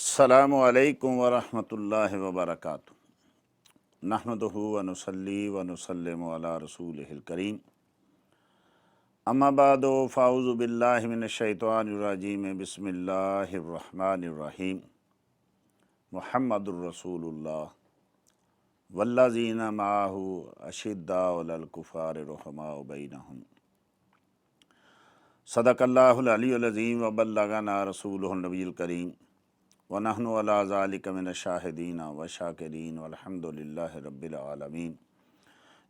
السلام علیکم ورحمۃ اللہ وبرکاتہ۔ نحمدہ ونصلی ونسلم علی رسولہ الکریم، اما بعد فاعوذ باللہ من الشیطان الرجیم، بسم اللہ الرحمن الرحیم۔ محمد الرسول اللہ والذین معہ اشداء علی الکفار رحماء بینہم۔ صدق اللہ العلی العظیم وبلغنا رسولہ النبی الکریم، وَنَحْنُ عَلَىٰ ذَلِكَ مِنَ الشَّاهِدِينَ وَالشَّاكِرِينَ وَالْحَمْدُ لِلَّهِ رَبِّ الْعَالَمِينَ۔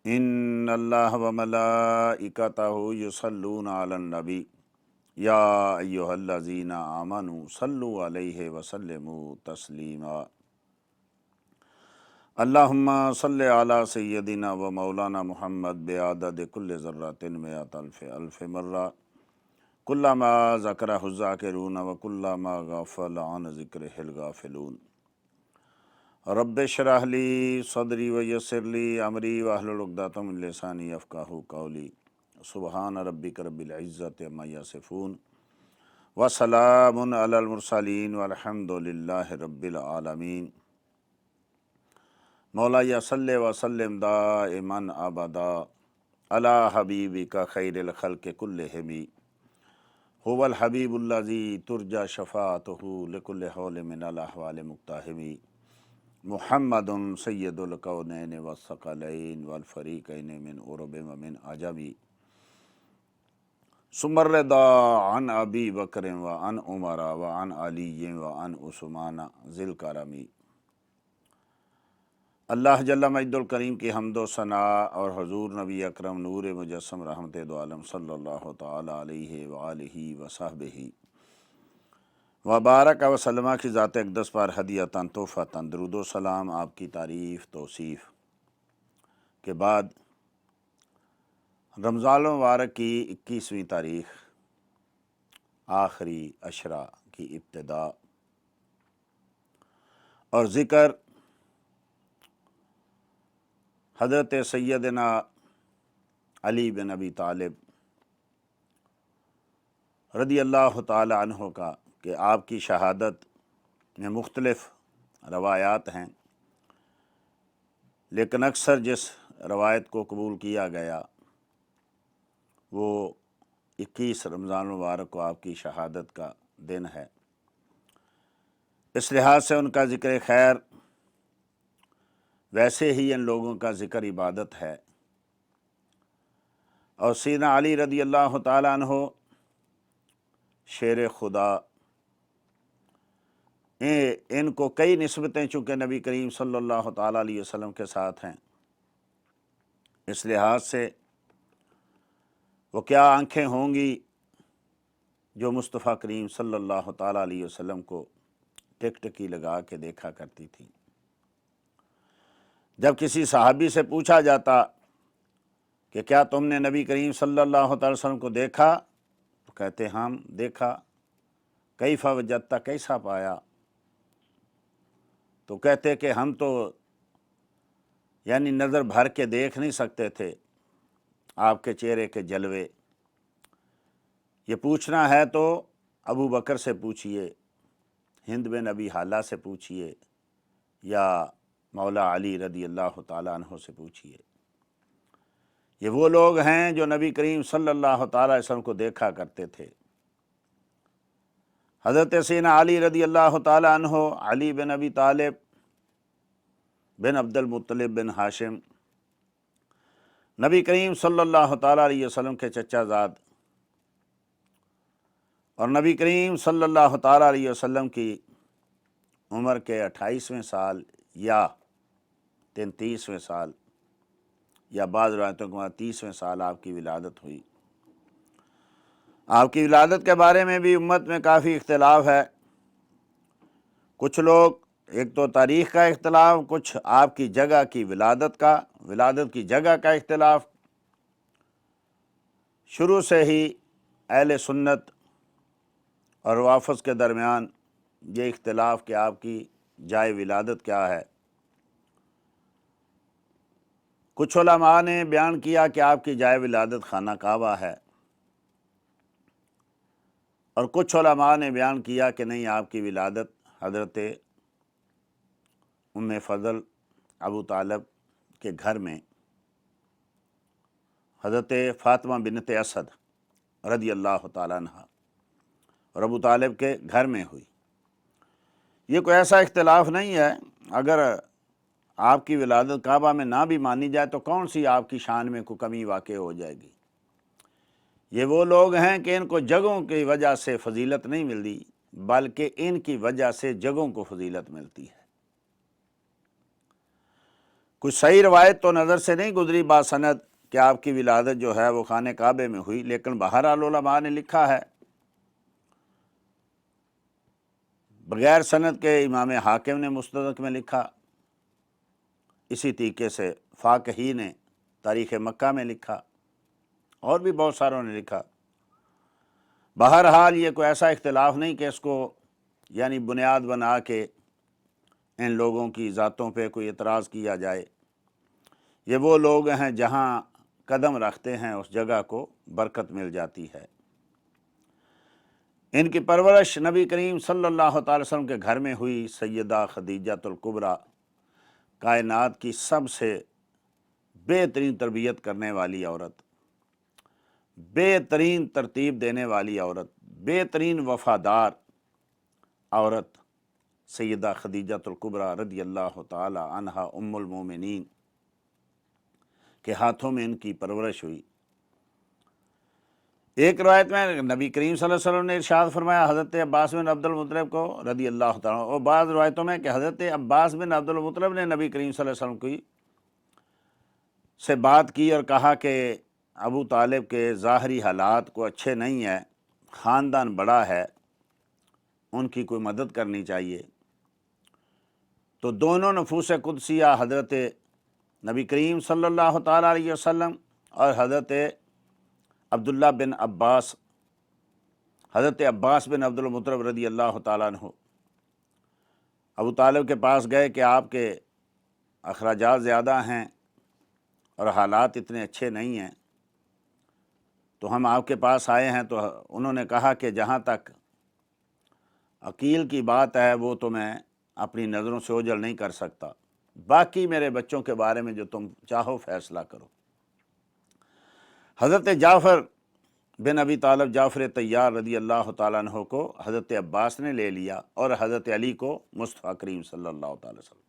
إِنَّ اللَّهَ وَمَلَائِكَتَهُ يُصَلُّونَ عَلَى النَّبِيِّ يَا أَيُّهَا الَّذِينَ آمَنُوا صَلُّوا عَلَيْهِ وَسَلِّمُوا تَسْلِيمًا۔ اللهم صل على سيدنا ومولانا محمد بعدد كل ذرة مئة ألف مرة، کلما ذکرہ الذاکرون وکلما غفل عن ذکرہ الغافلون۔ رب اشرح لی صدری ویسر لی امری واحلل عقدۃ من لسانی یفقہوا قولی۔ سبحان ربک رب العزۃ عما یصفون وسلام علی المرسلین والحمد للہ رب العالمین۔ مولایا صلی وسلم دائما ابدا علی حبیبک خیر الخلق کلہم، هو الحبیب الذی ترجى شفاعته لكل حول من الاحوال مقتحم، محمد سید الکونین والثقلین والفریقین من عرب ومن عجم، ثم الرضا عن ابی بکر وعن عمر وعن علی وعن عثمان ذی الکرم۔ اللہ جل مجد الکریم کی حمد و ثناء اور حضور نبی اکرم نور مجسم رحمت دو عالم صلی اللہ تعالیٰ علیہ وآلہ وصحبہ وبارک وسلم کی ذات اقدس پر ہدیۃً تحفۃً درود و سلام آپ کی تعریف توصیف کے بعد رمضان المبارک کی 21ویں تاریخ، آخری عشرہ کی ابتدا، اور ذکر حضرت سیدنا علی بن ابی طالب رضی اللہ تعالی عنہ کا، کہ آپ کی شہادت میں مختلف روایات ہیں، لیکن اکثر جس روایت کو قبول کیا گیا وہ 21 رمضان المبارک کو آپ کی شہادت کا دن ہے۔ اس لحاظ سے ان کا ذکر خیر ویسے ہی ان لوگوں کا ذکر عبادت ہے، اور سیدنا علی رضی اللہ تعالیٰ عنہ شیر خدا، ان کو کئی نسبتیں چونکہ نبی کریم صلی اللہ تعالیٰ علیہ وسلم کے ساتھ ہیں، اس لحاظ سے وہ کیا آنکھیں ہوں گی جو مصطفیٰ کریم صلی اللہ تعالیٰ علیہ وسلم کو ٹک ٹکی لگا کے دیکھا کرتی تھی۔ جب کسی صحابی سے پوچھا جاتا کہ کیا تم نے نبی کریم صلی اللہ تعالی وسلم کو دیکھا، تو کہتے ہم دیکھا۔ کیف وجدت، کیسا پایا؟ تو کہتے کہ ہم تو یعنی نظر بھر کے دیکھ نہیں سکتے تھے آپ کے چہرے کے جلوے۔ یہ پوچھنا ہے تو ابو بکر سے پوچھئے، ہند بن ابی حالہ سے پوچھئے، یا مولا علی رضی اللہ تعالیٰ عنہ سے پوچھئے۔ یہ وہ لوگ ہیں جو نبی کریم صلی اللہ تعالیٰ علیہ وسلم کو دیکھا کرتے تھے۔ حضرت سیدنا علی رضی اللہ تعالیٰ عنہ، علی بن ابی طالب بن عبد المطلب بن ہاشم، نبی کریم صلی اللہ تعالیٰ علیہ وسلم کے چچا زاد، اور نبی کریم صلی اللہ تعالیٰ علیہ وسلم کی عمر کے 28ویں سال یا 33ویں سال یا بعض روایتوں کے بعد 30ویں سال آپ کی ولادت ہوئی۔ آپ کی ولادت کے بارے میں بھی امت میں کافی اختلاف ہے۔ کچھ لوگ، ایک تو تاریخ کا اختلاف، کچھ آپ کی جگہ کی ولادت کی جگہ کا اختلاف۔ شروع سے ہی اہل سنت اور روافض کے درمیان یہ اختلاف کہ آپ کی جائے ولادت کیا ہے۔ کچھ علماء نے بیان کیا کہ آپ کی جائے ولادت خانہ کعبہ ہے، اور کچھ علماء نے بیان کیا کہ نہیں، آپ کی ولادت حضرت ام فضل ابو طالب کے گھر میں حضرت فاطمہ بنت اسد رضی اللہ تعالیٰ عنہ اور ابو طالب کے گھر میں ہوئی۔ یہ کوئی ایسا اختلاف نہیں ہے، اگر آپ کی ولادت کعبہ میں نہ بھی مانی جائے تو کون سی آپ کی شان میں کوئی کمی واقع ہو جائے گی۔ یہ وہ لوگ ہیں کہ ان کو جگہوں کی وجہ سے فضیلت نہیں ملتی، بلکہ ان کی وجہ سے جگہوں کو فضیلت ملتی ہے۔ کچھ صحیح روایت تو نظر سے نہیں گزری باسند کہ آپ کی ولادت جو ہے وہ خانہ کعبے میں ہوئی، لیکن بہرحال علماء نے لکھا ہے بغیر سند کے۔ امام حاکم نے مستدرک میں لکھا، اسی طریقے سے فاقہی نے تاریخ مکہ میں لکھا، اور بھی بہت ساروں نے لکھا۔ بہرحال یہ کوئی ایسا اختلاف نہیں کہ اس کو یعنی بنیاد بنا کے ان لوگوں کی ذاتوں پہ کوئی اعتراض کیا جائے۔ یہ وہ لوگ ہیں جہاں قدم رکھتے ہیں اس جگہ کو برکت مل جاتی ہے۔ ان کی پرورش نبی کریم صلی اللہ تعالی وسلم کے گھر میں ہوئی۔ سیدہ خدیجۃ الکبریٰ کائنات کی سب سے بہترین تربیت کرنے والی عورت، بہترین ترتیب دینے والی عورت، بہترین وفادار عورت سیدہ خدیجۃ الکبریٰ رضی اللہ تعالی عنہا ام المومنین کے ہاتھوں میں ان کی پرورش ہوئی۔ ایک روایت میں نبی کریم صلی اللہ علیہ وسلم نے ارشاد فرمایا حضرت عباس بن عبد المطلب کو رضی اللہ تعالیٰ عنہ، اور بعض روایتوں میں کہ حضرت عباس بن عبد المطلب نے نبی کریم صلی اللہ علیہ وسلم کی سے بات کی اور کہا کہ ابو طالب کے ظاہری حالات کو اچھے نہیں ہیں، خاندان بڑا ہے، ان کی کوئی مدد کرنی چاہیے۔ تو دونوں نفوس قدسیہ حضرت نبی کریم صلی اللہ تعالیٰ علیہ وسلم اور حضرت عبداللہ بن عباس، حضرت عباس بن عبد المطلب رضی اللہ تعالیٰ عنہ ابو طالب کے پاس گئے کہ آپ کے اخراجات زیادہ ہیں اور حالات اتنے اچھے نہیں ہیں، تو ہم آپ کے پاس آئے ہیں۔ تو انہوں نے کہا کہ جہاں تک عقیل کی بات ہے وہ تو میں اپنی نظروں سے اوجھل نہیں کر سکتا، باقی میرے بچوں کے بارے میں جو تم چاہو فیصلہ کرو۔ حضرت جعفر بن ابی طالب جعفر طیار رضی اللہ تعالیٰ عنہ کو حضرت عباس نے لے لیا اور حضرت علی کو مصطفیٰ کریم صلی اللہ تعالی وسلم۔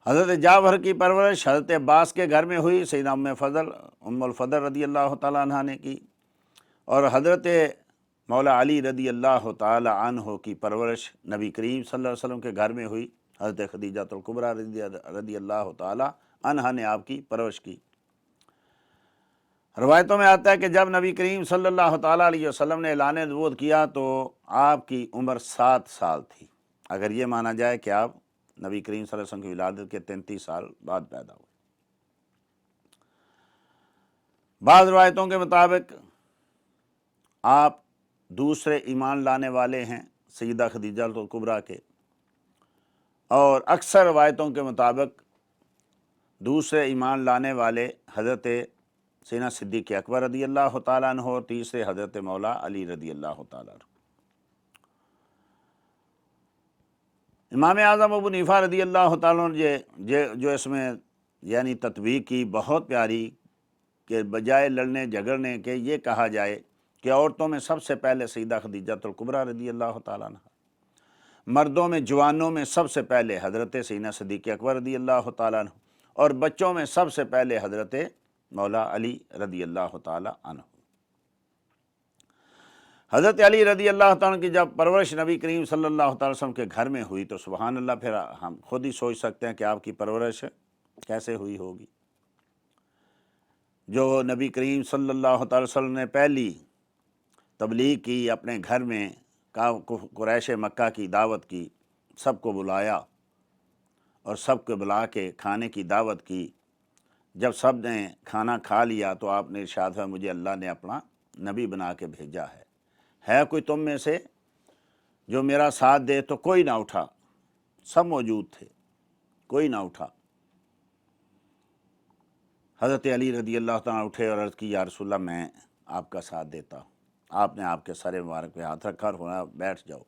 حضرت جعفر کی پرورش حضرت عباس کے گھر میں ہوئی، سیدہ ام الفضل رضی اللہ تعالیٰ عنہ نے کی، اور حضرت مولا علی رضی اللہ تعالی عنہ کی پرورش نبی کریم صلی اللہ علیہ وسلم کے گھر میں ہوئی۔ حضرت خدیجۃ الکبریٰ رضی اللہ تعالی عنہ نے آپ کی پرورش کی۔ روایتوں میں آتا ہے کہ جب نبی کریم صلی اللہ تعالیٰ علیہ وسلم نے اعلان نبوت کیا تو آپ کی عمر 7 سال تھی، اگر یہ مانا جائے کہ آپ نبی کریم صلی اللہ علیہ وسلم کی ولادت کے 33 سال بعد پیدا ہوئے۔ بعض روایتوں کے مطابق آپ دوسرے ایمان لانے والے ہیں سیدہ خدیجۃ الکبریٰ کے، اور اکثر روایتوں کے مطابق دوسرے ایمان لانے والے حضرت سیدنا صدیق اکبر رضی اللہ تعالیٰ عنہ اور تیسرے حضرت مولا علی رضی اللہ تعالیٰ عنہ۔ امام اعظم ابو حنیفہ رضی اللہ تعالیٰ عنہ جو اس میں یعنی تطبیق کی بہت پیاری، کہ بجائے لڑنے جھگڑنے کے یہ کہا جائے کہ عورتوں میں سب سے پہلے سیدہ خدیجۃ الکبریٰ رضی اللہ تعالیٰ عنہ، مردوں میں جوانوں میں سب سے پہلے حضرت سیدنا صدیق اکبر رضی اللہ تعالیٰ عنہ، اور بچوں میں سب سے پہلے حضرت مولا علی رضی اللہ تعالیٰ عنہ۔ حضرت علی رضی اللہ تعالیٰ عنہ کی جب پرورش نبی کریم صلی اللہ تعالی وسلم کے گھر میں ہوئی تو سبحان اللہ، پھر ہم خود ہی سوچ سکتے ہیں کہ آپ کی پرورش کیسے ہوئی ہوگی۔ جو نبی کریم صلی اللہ تعالی وسلم نے پہلی تبلیغ کی، اپنے گھر میں قریش مکہ کی دعوت کی، سب کو بلایا اور سب کو بلا کے کھانے کی دعوت کی۔ جب سب نے کھانا کھا لیا تو آپ نے ارشاد ہے مجھے اللہ نے اپنا نبی بنا کے بھیجا ہے کوئی تم میں سے جو میرا ساتھ دے؟ تو کوئی نہ اٹھا، سب موجود تھے، کوئی نہ اٹھا۔ حضرت علی رضی اللہ تعالیٰ اٹھے اور عرض کی یا رسول اللہ میں آپ کا ساتھ دیتا ہوں۔ آپ نے آپ کے سر مبارک پہ ہاتھ رکھا اور فرمایا بیٹھ جاؤ۔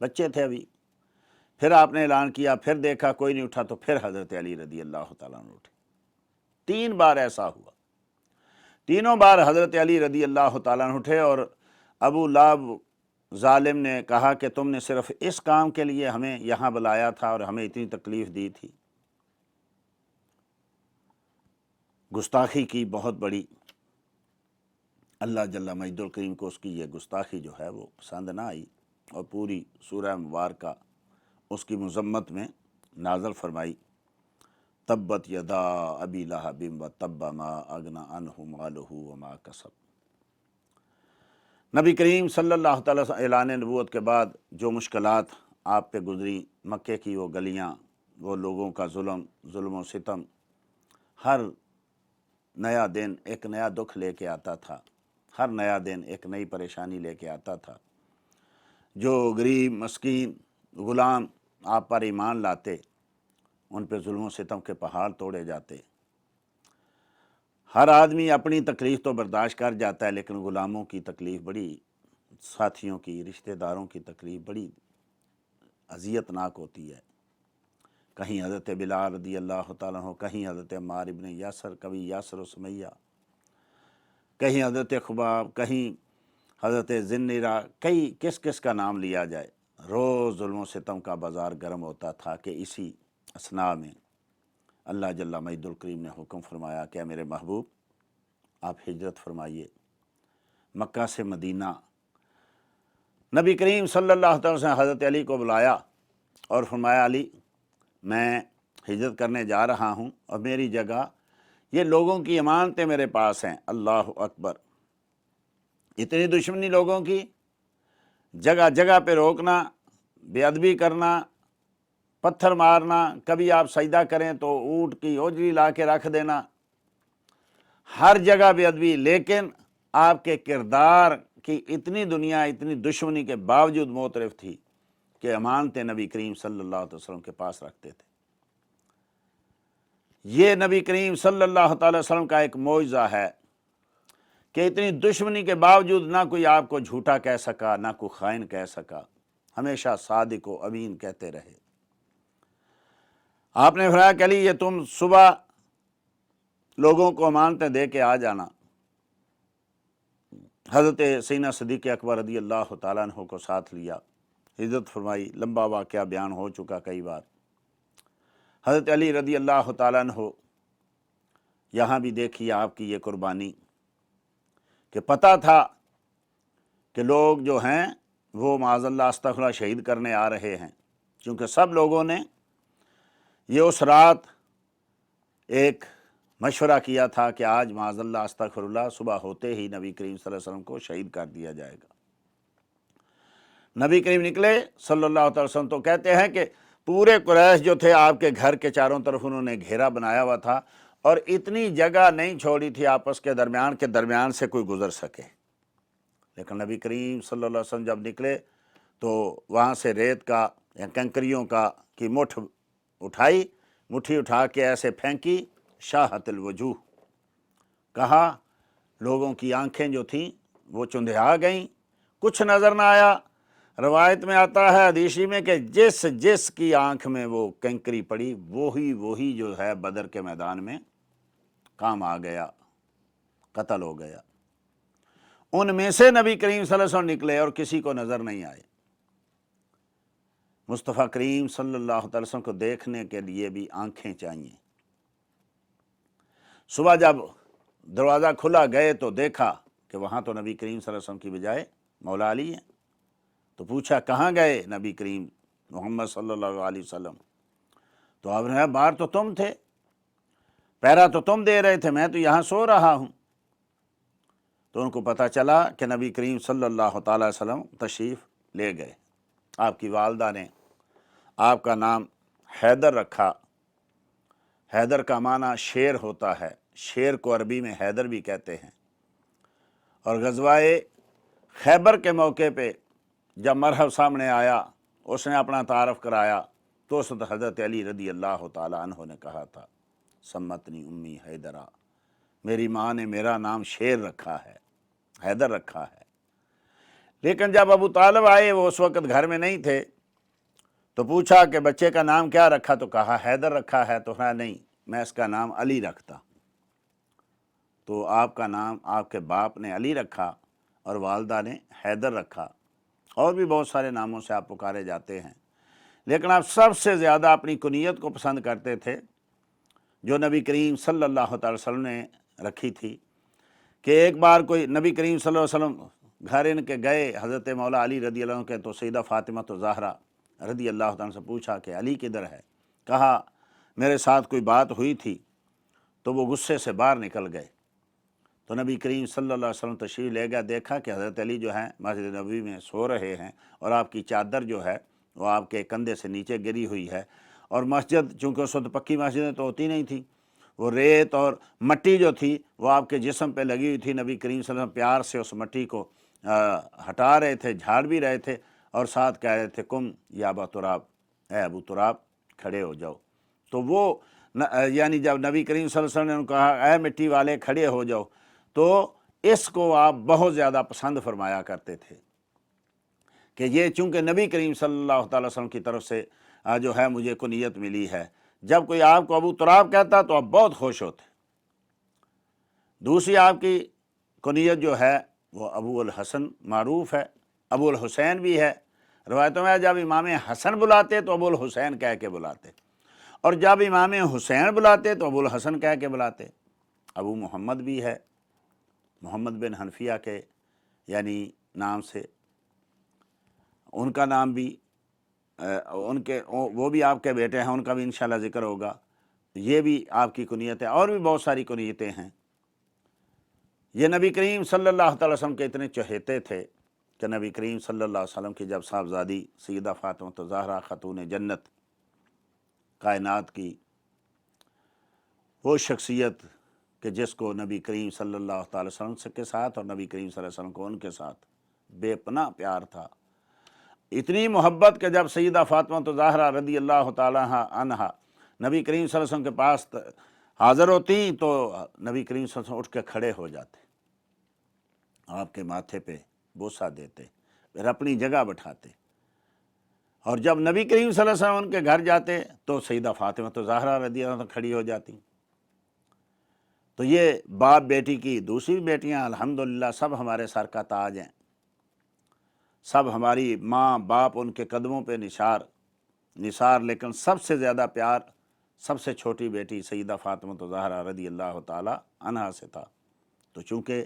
بچے تھے ابھی۔ پھر آپ نے اعلان کیا، پھر دیکھا کوئی نہیں اٹھا، تو پھر حضرت علی رضی اللہ تعالیٰ عنہ اٹھے۔ 3 بار ایسا ہوا، تینوں بار حضرت علی رضی اللہ تعالیٰ عنہ اٹھے، اور ابو لہب ظالم نے کہا کہ تم نے صرف اس کام کے لیے ہمیں یہاں بلایا تھا اور ہمیں اتنی تکلیف دی تھی۔ گستاخی کی بہت بڑی، اللہ جل مجد الکریم کو اس کی یہ گستاخی جو ہے وہ پسند نہ آئی، اور پوری سورہ مبارکہ اس کی مذمت میں نازل فرمائی۔ تبت یدا ابی لہب وتب ما اغنی عنہ مالہ وما کسب۔ نبی کریم صلی اللہ تعالیٰ اعلان نبوت کے بعد جو مشکلات آپ پہ گزری، مکے کی وہ گلیاں، وہ لوگوں کا ظلم و ستم، ہر نیا دن ایک نیا دکھ لے کے آتا تھا، ہر نیا دن ایک نئی پریشانی لے کے آتا تھا۔ جو غریب مسکین غلام آپ پر ایمان لاتے، ان پہ ظلم و ستم کے پہاڑ توڑے جاتے۔ ہر آدمی اپنی تکلیف تو برداشت کر جاتا ہے، لیکن غلاموں کی تکلیف بڑی، ساتھیوں کی، رشتہ داروں کی تکلیف بڑی اذیت ناک ہوتی ہے۔ کہیں حضرت بلال رضی اللہ تعالیٰ عنہ، کہیں حضرت عمار ابن یاسر، کبھی یاسر و سمیہ، کہیں حضرت خباب، کہیں حضرت ذنیرہ، کئی کس کا نام لیا جائے۔ روز ظلم و ستم کا بازار گرم ہوتا تھا کہ اسی اثناء میں اللہ جل مجد الکریم نے حکم فرمایا کہ میرے محبوب آپ ہجرت فرمائیے مکہ سے مدینہ۔ نبی کریم صلی اللہ علیہ وسلم نے حضرت علی کو بلایا اور فرمایا، علی میں ہجرت کرنے جا رہا ہوں، اور میری جگہ یہ لوگوں کی امانتیں میرے پاس ہیں۔ اللہ اکبر! اتنی دشمنی لوگوں کی، جگہ جگہ پہ روکنا، بے ادبی کرنا، پتھر مارنا، کبھی آپ سجدہ کریں تو اونٹ کی اوجری لا کے رکھ دینا، ہر جگہ بے ادبی۔ لیکن آپ کے کردار کی اتنی دنیا، اتنی دشمنی کے باوجود معترف تھی کہ امانتیں نبی کریم صلی اللہ علیہ وسلم کے پاس رکھتے تھے۔ یہ نبی کریم صلی اللہ تعالی وسلم کا ایک معجزہ ہے کہ اتنی دشمنی کے باوجود نہ کوئی آپ کو جھوٹا کہہ سکا، نہ کوئی خائن کہہ سکا، ہمیشہ صادق و امین کہتے رہے۔ آپ نے فرمایا کہ علی یہ تم صبح لوگوں کو امانتیں دے کے آ جانا۔ حضرت سیدنا صدیق اکبر رضی اللہ تعالیٰ عنہ کو ساتھ لیا، ہجرت فرمائی۔ لمبا واقعہ بیان ہو چکا کئی بار۔ حضرت علی رضی اللہ تعالیٰ عنہ یہاں بھی دیکھیے آپ کی یہ قربانی، کہ پتہ تھا کہ لوگ جو ہیں وہ معاذ اللہ استغفر اللہ شہید کرنے آ رہے ہیں، چونکہ سب لوگوں نے یہ اس رات ایک مشورہ کیا تھا کہ آج معاذ اللہ استغفر اللہ صبح ہوتے ہی نبی کریم صلی اللہ علیہ وسلم کو شہید کر دیا جائے گا۔ نبی کریم نکلے صلی اللہ علیہ وسلم تو کہتے ہیں کہ پورے قریش جو تھے آپ کے گھر کے چاروں طرف انہوں نے گھیرا بنایا ہوا تھا، اور اتنی جگہ نہیں چھوڑی تھی آپس کے درمیان سے کوئی گزر سکے۔ لیکن نبی کریم صلی اللہ علیہ وسلم جب نکلے تو وہاں سے ریت کا یا کنکریوں کی مٹھی اٹھا کے ایسے پھینکی، شاہت الوجوہ، کہا لوگوں کی آنکھیں جو تھیں وہ چندھیا گئیں، کچھ نظر نہ آیا۔ روایت میں آتا ہے حدیثی میں کہ جس کی آنکھ میں وہ کنکری پڑی، وہی جو ہے بدر کے میدان میں کام آ گیا، قتل ہو گیا۔ ان میں سے نبی کریم صلی اللہ علیہ وسلم نکلے اور کسی کو نظر نہیں آئے۔ مصطفیٰ کریم صلی اللہ علیہ وسلم کو دیکھنے کے لیے بھی آنکھیں چاہیے۔ صبح جب دروازہ کھلا گئے تو دیکھا کہ وہاں تو نبی کریم صلی اللہ علیہ وسلم کی بجائے مولا علی ہیں۔ تو پوچھا کہاں گئے نبی کریم محمد صلی اللہ علیہ وسلم؟ تو آپ نے کہا باہر تو تم تھے، پہرا تو تم دے رہے تھے، میں تو یہاں سو رہا ہوں۔ تو ان کو پتہ چلا کہ نبی کریم صلی اللہ تعالی وسلم تشریف لے گئے۔ آپ کی والدہ نے آپ کا نام حیدر رکھا۔ حیدر کا معنی شیر ہوتا ہے، شیر کو عربی میں حیدر بھی کہتے ہیں۔ اور غزوہ خیبر کے موقع پہ جب مرحب سامنے آیا، اس نے اپنا تعارف کرایا، تو اس وقت حضرت علی رضی اللہ تعالیٰ عنہ نے کہا تھا سمتنی امی حیدرہ، میری ماں نے میرا نام شیر رکھا ہے، حیدر رکھا ہے۔ لیکن جب ابو طالب آئے وہ اس وقت گھر میں نہیں تھے، تو پوچھا کہ بچے کا نام کیا رکھا؟ تو کہا حیدر رکھا ہے۔ تو کہا نہیں، میں اس کا نام علی رکھتا۔ تو آپ کا نام آپ کے باپ نے علی رکھا اور والدہ نے حیدر رکھا، اور بھی بہت سارے ناموں سے آپ پکارے جاتے ہیں، لیکن آپ سب سے زیادہ اپنی کنیت کو پسند کرتے تھے جو نبی کریم صلی اللہ تعالی وسلم نے رکھی تھی، کہ ایک بار کوئی نبی کریم صلی اللہ علیہ وسلم گھر ان کے گئے حضرت مولا علی رضی اللہ عنہ کے، تو سیدہ فاطمہ تو زہرا رضی اللہ تعالیٰ سے پوچھا کہ علی کدھر ہے؟ کہا میرے ساتھ کوئی بات ہوئی تھی، تو وہ غصے سے باہر نکل گئے۔ تو نبی کریم صلی اللہ علیہ وسلم تشریف لے گیا، دیکھا کہ حضرت علی جو ہیں مسجد نبوی میں سو رہے ہیں، اور آپ کی چادر جو ہے وہ آپ کے کندھے سے نیچے گری ہوئی ہے، اور مسجد چونکہ اس وقت پکی مسجدیں تو ہوتی نہیں تھیں، وہ ریت اور مٹی جو تھی وہ آپ کے جسم پہ لگی ہوئی تھی۔ نبی کریم صلی اللہ علیہ وسلم پیار سے اس مٹی کو ہٹا رہے تھے، جھاڑ بھی رہے تھے، اور ساتھ کہہ رہے تھے کم یا ابا تراب، اے ابو تراب کھڑے ہو جاؤ۔ تو وہ یعنی جب نبی کریم صلی اللہ علیہ وسلم نے ان کو کہا اے مٹی والے کھڑے ہو جاؤ، تو اس کو آپ بہت زیادہ پسند فرمایا کرتے تھے کہ یہ چونکہ نبی کریم صلی اللہ تعالی وسلم کی طرف سے جو ہے مجھے کنیت ملی ہے۔ جب کوئی آپ کو ابو تراب کہتا تو آپ بہت خوش ہوتے۔ دوسری آپ کی کنیت جو ہے وہ ابو الحسن معروف ہے، ابو الحسین بھی ہے۔ روایتوں میں جب امام حسن بلاتے تو ابو الحسین کہہ کے بلاتے، اور جب امام حسین بلاتے تو ابو الحسن کہہ کے بلاتے۔ ابو محمد بھی ہے، محمد بن حنفیہ کے یعنی نام سے، ان کا نام بھی ان کے وہ بھی آپ کے بیٹے ہیں، ان کا بھی انشاءاللہ ذکر ہوگا، یہ بھی آپ کی کنیت ہے، اور بھی بہت ساری کنیتیں ہیں۔ یہ نبی کریم صلی اللہ تعالی وسلم کے اتنے چہیتے تھے کہ نبی کریم صلی اللہ علیہ وسلم کی جب صاحبزادی سیدہ فاطمہ زہرا خاتون جنت کائنات کی وہ شخصیت کہ جس کو نبی کریم صلی اللہ تعالی وسلم کے ساتھ اور نبی کریم صلی اللہ علیہ وسلم کو ان کے ساتھ بے پناہ پیار تھا، اتنی محبت کہ جب سیدہ فاطمہ زہرا رضی اللہ تعالی عنہا نبی کریم صلی اللہ علیہ وسلم کے پاس حاضر ہوتی تو نبی کریم صلی اللہ علیہ وسلم اٹھ کے کھڑے ہو جاتے، آپ کے ماتھے پہ بوسہ دیتے، پھر اپنی جگہ بٹھاتے، اور جب نبی کریم صلی اللہ علیہ وسلم ان کے گھر جاتے تو سیدہ فاطمہ زہرا رضی اللہ عنہ کھڑی ہو جاتی۔ تو یہ باپ بیٹی کی دوسری بیٹیاں الحمدللہ سب ہمارے سر کا تاج ہیں، سب ہماری ماں باپ ان کے قدموں پہ نثار، لیکن سب سے زیادہ پیار سب سے چھوٹی بیٹی سیدہ فاطمہ زہرا رضی اللہ تعالی عنہا سے تھا۔ تو چونکہ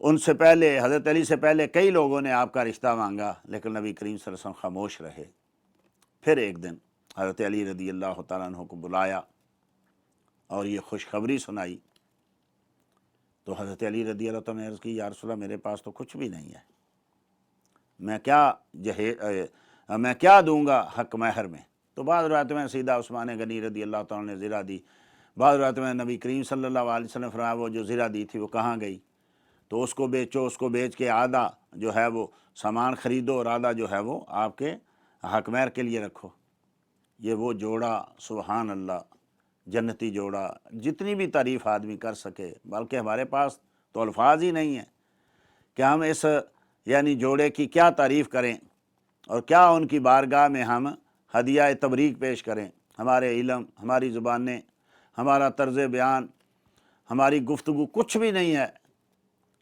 ان سے پہلے حضرت علی سے پہلے کئی لوگوں نے آپ کا رشتہ مانگا، لیکن نبی کریم صلی اللہ علیہ وسلم خاموش رہے۔ پھر ایک دن حضرت علی رضی اللہ تعالیٰ عنہ کو بلایا اور یہ خوشخبری سنائی، تو حضرت علی رضی اللہ تعالیٰ نے عرض کی یا رسول اللہ میرے پاس تو کچھ بھی نہیں ہے، میں کیا دوں گا حق مہر میں؟ تو بعض روایت میں سیدہ عثمان غنی رضی اللہ تعالیٰ نے زرہ دی، بعض روایت میں نبی کریم صلی اللہ علیہ وسلم فرمایا وہ جو زرہ دی تھی وہ کہاں گئی؟ تو اس کو بیچو، اس کو بیچ کے آدھا جو ہے وہ سامان خریدو اور آدھا جو ہے وہ آپ کے حق مہر کے لیے رکھو۔ یہ وہ جوڑا سبحان اللہ، جنتی جوڑا، جتنی بھی تعریف آدمی کر سکے، بلکہ ہمارے پاس تو الفاظ ہی نہیں ہیں کہ ہم اس یعنی جوڑے کی کیا تعریف کریں اور کیا ان کی بارگاہ میں ہم ہدیہ تبریک پیش کریں۔ ہمارے علم، ہماری زبانیں، ہمارا طرز بیان، ہماری گفتگو کچھ بھی نہیں ہے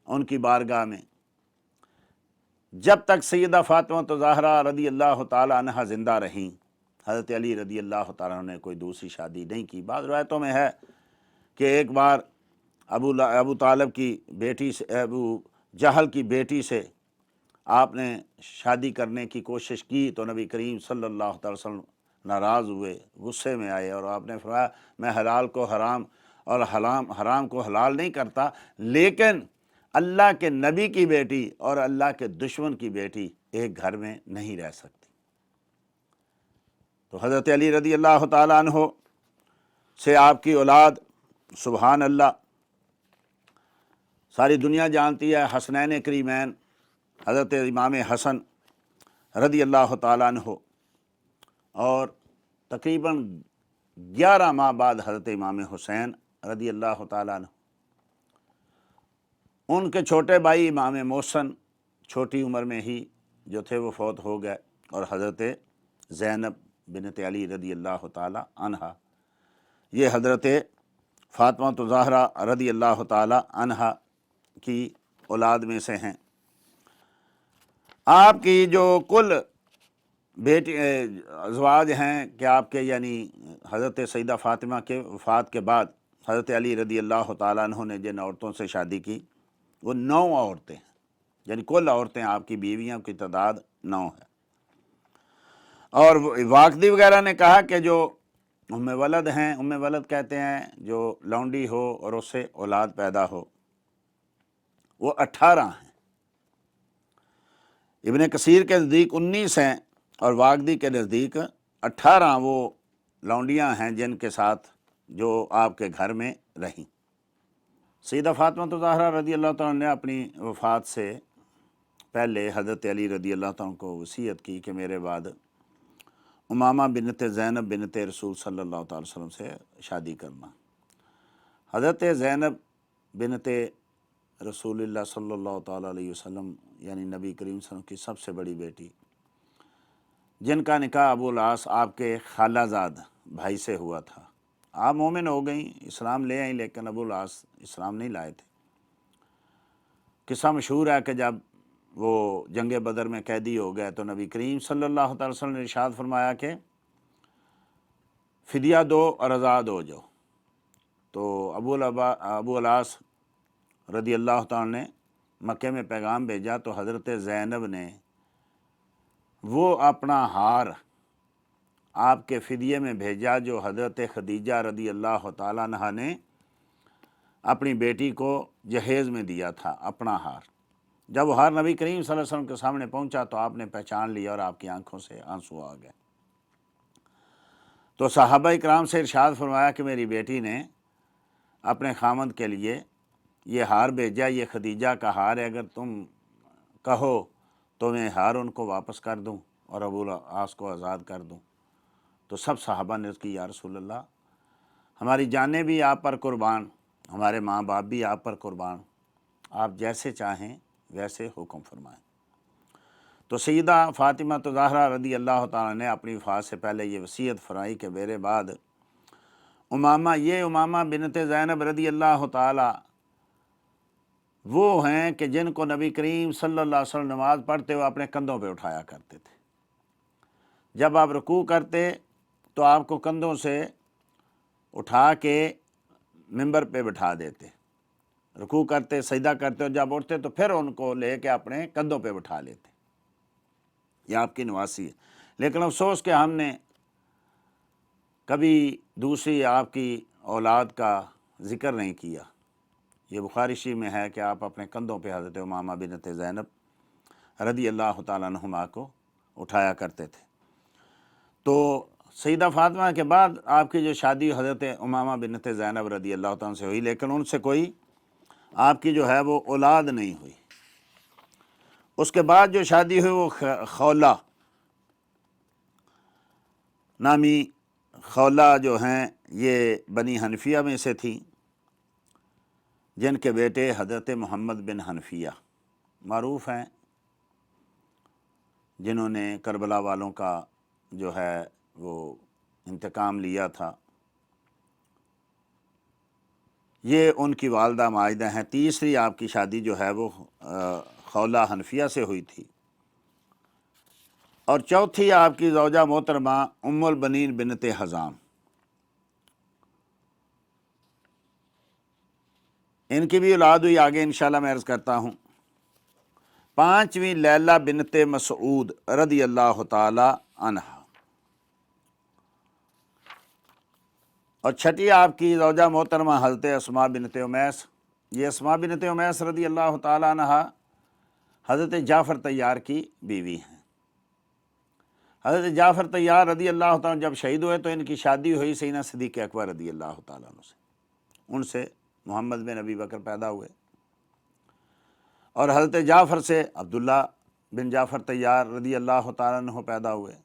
ان کی بارگاہ میں۔ جب تک سیدہ فاطمہ زہرا رضی اللہ تعالی عنہا زندہ رہیں، حضرت علی رضی اللہ تعالیٰ نے کوئی دوسری شادی نہیں کی۔ بعض روایتوں میں ہے کہ ایک بار ابو طالب کی بیٹی سے، ابو جہل کی بیٹی سے آپ نے شادی کرنے کی کوشش کی تو نبی کریم صلی اللہ تعالی وسلم ناراض ہوئے، غصے میں آئے، اور آپ نے فرمایا میں حلال کو حرام اور حرام کو حلال نہیں کرتا، لیکن اللہ کے نبی کی بیٹی اور اللہ کے دشمن کی بیٹی ایک گھر میں نہیں رہ سکتی۔ تو حضرت علی رضی اللہ تعالیٰ عنہ سے آپ کی اولاد سبحان اللہ ساری دنیا جانتی ہے، حسنین کریمین حضرت امام حسن رضی اللہ تعالیٰ عنہ، اور تقریباً 11 ماہ بعد حضرت امام حسین رضی اللہ تعالیٰ عنہ، ان کے چھوٹے بھائی امام محسن چھوٹی عمر میں ہی جو تھے وہ فوت ہو گئے، اور حضرت زینب بنت علی رضی اللہ تعالی عنہا یہ حضرت فاطمہ زہرا رضی اللہ تعالی عنہا کی اولاد میں سے ہیں۔ آپ کی جو کل بیٹی ازواج ہیں کہ آپ کے یعنی حضرت سیدہ فاطمہ کے وفات کے بعد حضرت علی رضی اللہ تعالیٰ عنہ نے جن عورتوں سے شادی کی وہ 9 عورتیں ہیں، یعنی کل عورتیں آپ کی بیویوں کی تعداد 9 ہے۔ اور واقدی وغیرہ نے کہا کہ جو ام ولد ہیں، ام ولد کہتے ہیں جو لونڈی ہو اور اس سے اولاد پیدا ہو، وہ 18 ہیں۔ ابن کثیر کے نزدیک 19 ہیں اور واقدی کے نزدیک 18 وہ لونڈیاں ہیں جن کے ساتھ جو آپ کے گھر میں رہیں۔ سیدہ فاطمہ زہرا رضی اللہ تعالیٰ نے اپنی وفات سے پہلے حضرت علی رضی اللہ تعالیٰ کو وصیت کی کہ میرے بعد امامہ بنت زینب بنت رسول صلی اللہ تعالی وسلم سے شادی کرنا۔ حضرت زینب بنت رسول اللہ صلی اللہ تعالیٰ علیہ وسلم یعنی نبی کریم صلی اللہ علیہ وسلم کی سب سے بڑی بیٹی، جن کا نکاح ابو العاص آپ کے خالہ زاد بھائی سے ہوا تھا۔ آپ مومن ہو گئیں، اسلام لے آئیں، لیکن ابو العاص اسلام نہیں لائے تھے۔ قصہ مشہور ہے کہ جب وہ جنگ بدر میں قیدی ہو گئے تو نبی کریم صلی اللہ تعالی وسلم نے ارشاد فرمایا کہ فدیہ دو اور آزاد ہو جاؤ۔ تو ابو العاص رضی اللہ تعالیٰ نے مکے میں پیغام بھیجا تو حضرت زینب نے وہ اپنا ہار آپ کے فدیے میں بھیجا جو حضرت خدیجہ رضی اللہ تعالیٰ عنہا نے اپنی بیٹی کو جہیز میں دیا تھا، اپنا ہار۔ جب وہ ہار نبی کریم صلی اللہ علیہ وسلم کے سامنے پہنچا تو آپ نے پہچان لیا اور آپ کی آنکھوں سے آنسو آ گئے۔ تو صحابہ کرام سے ارشاد فرمایا کہ میری بیٹی نے اپنے خامند کے لیے یہ ہار بھیجا، یہ خدیجہ کا ہار ہے، اگر تم کہو تو میں ہار ان کو واپس کر دوں اور ابو العاص کو آزاد کر دوں۔ تو سب صحابہ نے کی یا رسول اللہ، ہماری جانیں بھی آپ پر قربان، ہمارے ماں باپ بھی آپ پر قربان، آپ جیسے چاہیں ویسے حکم فرمائیں۔ تو سیدہ فاطمہ زہرا رضی اللہ تعالیٰ نے اپنی وفات سے پہلے یہ وصیت فرمائی کہ میرے بعد امامہ بنت زینب رضی اللہ تعالیٰ وہ ہیں کہ جن کو نبی کریم صلی اللہ علیہ وسلم نماز پڑھتے ہوئے اپنے کندھوں پہ اٹھایا کرتے تھے۔ جب آپ رکوع کرتے تو آپ کو کندھوں سے اٹھا کے ممبر پہ بٹھا دیتے، رکوع کرتے سجدہ کرتے اور جب اٹھتے تو پھر ان کو لے کے اپنے کندھوں پہ بٹھا لیتے۔ یہ آپ کی نواسی ہے، لیکن افسوس کہ ہم نے کبھی دوسری آپ کی اولاد کا ذکر نہیں کیا۔ یہ بخاری شریف میں ہے کہ آپ اپنے کندھوں پہ حضرت امامہ بنت زینب رضی اللہ تعالیٰ عنہما کو اٹھایا کرتے تھے۔ تو سیدہ فاطمہ کے بعد آپ کی جو شادی حضرت امامہ بنت زینب رضی اللہ تعالیٰ سے ہوئی، لیکن ان سے کوئی آپ کی جو ہے وہ اولاد نہیں ہوئی۔ اس کے بعد جو شادی ہوئی وہ خولہ نامی خولہ جو ہیں یہ بنی حنفیہ میں سے تھی، جن کے بیٹے حضرت محمد بن حنفیہ معروف ہیں، جنہوں نے کربلا والوں کا جو ہے وہ انتقام لیا تھا۔ یہ ان کی والدہ ماجدہ ہیں۔ تیسری آپ کی شادی جو ہے وہ خولہ حنفیہ سے ہوئی تھی، اور چوتھی آپ کی زوجہ محترمہ ام البنین بنت حزام۔ ان کی بھی اولاد ہوئی، آگے انشاءاللہ میں عرض کرتا ہوں۔ پانچویں لیلہ بنت مسعود رضی اللہ تعالی عنہا، اور چھٹی آپ کی زوجہ محترمہ حضرت اسماء بنت امیس۔ یہ اسماء بنت امیس رضی اللہ تعالی عنہا حضرت جعفر طیار کی بیوی ہیں۔ حضرت جعفر طیار رضی اللہ تعالیٰ جب شہید ہوئے تو ان کی شادی ہوئی سیدنا صدیق اکبر رضی اللہ تعالیٰ عنہ سے، ان سے محمد بن ابی بکر پیدا ہوئے، اور حضرت جعفر سے عبداللہ بن جعفر طیار رضی اللہ تعالیٰ عنہ پیدا ہوئے۔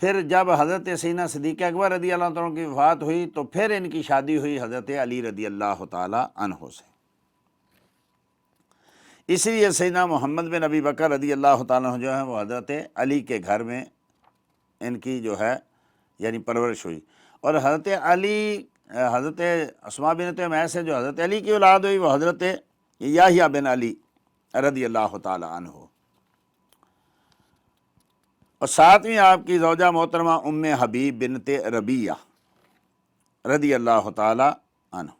پھر جب حضرت سیدنا صدیق اکبر رضی اللہ تعالیٰ عنہ کی وفات ہوئی تو پھر ان کی شادی ہوئی حضرت علی رضی اللہ تعالیٰ عنہ سے۔ اسی لیے سیدنا محمد بن ابی بکر رضی اللہ تعالیٰ عنہ جو ہیں وہ حضرت علی کے گھر میں ان کی جو ہے یعنی پرورش ہوئی، اور حضرت علی حضرت اسماء بنت امیس سے جو حضرت علی کی اولاد ہوئی وہ حضرت یحییٰ بن علی رضی اللہ تعالیٰ عنہ، اور ساتویں آپ کی زوجہ محترمہ ام حبیب بنت ربیعہ رضی اللہ تعالیٰ عنہ،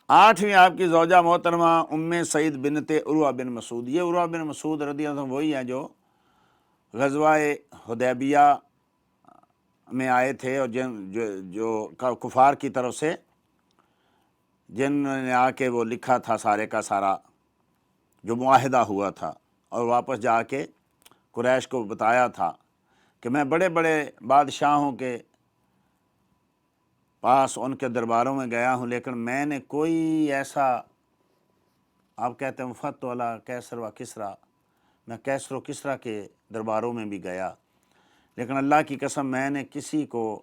آٹھویں آپ کی زوجہ محترمہ ام سعید بنت عروہ بن مسعود۔ یہ عروہ بن مسعود رضی اللہ عنہ وہی ہیں جو غزوہ حدیبیہ میں آئے تھے، اور جو کفار کی طرف سے جن نے آ کے وہ لکھا تھا سارے کا سارا جو معاہدہ ہوا تھا، اور واپس جا کے قریش کو بتایا تھا کہ میں بڑے بڑے بادشاہوں کے پاس ان کے درباروں میں گیا ہوں، لیکن میں نے کوئی ایسا، آپ کہتے ہیں وفد والا کیسر و کسرا، میں کیسر و کسرا کے درباروں میں بھی گیا، لیکن اللہ کی قسم میں نے کسی کو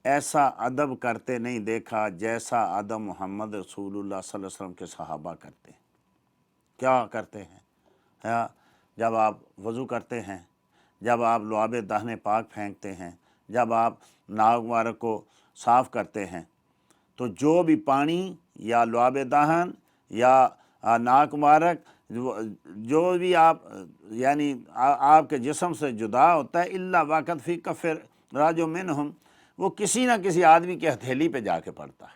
ایسا ادب کرتے نہیں دیکھا جیسا ادب محمد رسول اللہ صلی اللہ علیہ وسلم کے صحابہ کرتے ہیں۔ کیا کرتے ہیں؟ جب آپ وضو کرتے ہیں، جب آپ لعاب دہن پاک پھینکتے ہیں، جب آپ ناک مبارک کو صاف کرتے ہیں، تو جو بھی پانی یا لعاب دہن یا ناک مبارک جو بھی آپ یعنی آپ کے جسم سے جدا ہوتا ہے، الا وقت فی کفر راجو منہم، وہ کسی نہ کسی آدمی کی ہتھیلی پہ جا کے پڑتا ہے۔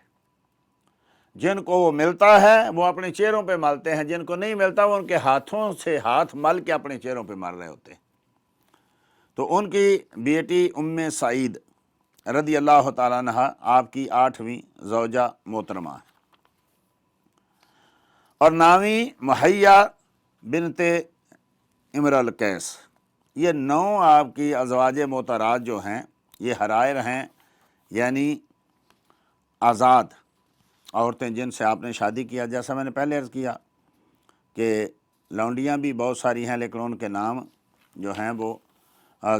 جن کو وہ ملتا ہے وہ اپنے چہروں پہ ملتے ہیں، جن کو نہیں ملتا وہ ان کے ہاتھوں سے ہاتھ مل کے اپنے چہروں پہ مار رہے ہوتے ہیں۔ تو ان کی بیٹی ام سعید رضی اللہ تعالیٰ عنہ آپ کی آٹھویں زوجہ محترمہ ہے، اور ناویں محیہ بنت امر القیس۔ یہ 9 آپ کی ازواج محترات جو ہیں یہ حرائر ہیں، یعنی آزاد عورتیں جن سے آپ نے شادی کیا۔ جیسا میں نے پہلے عرض کیا کہ لونڈیاں بھی بہت ساری ہیں، لیکن ان کے نام جو ہیں وہ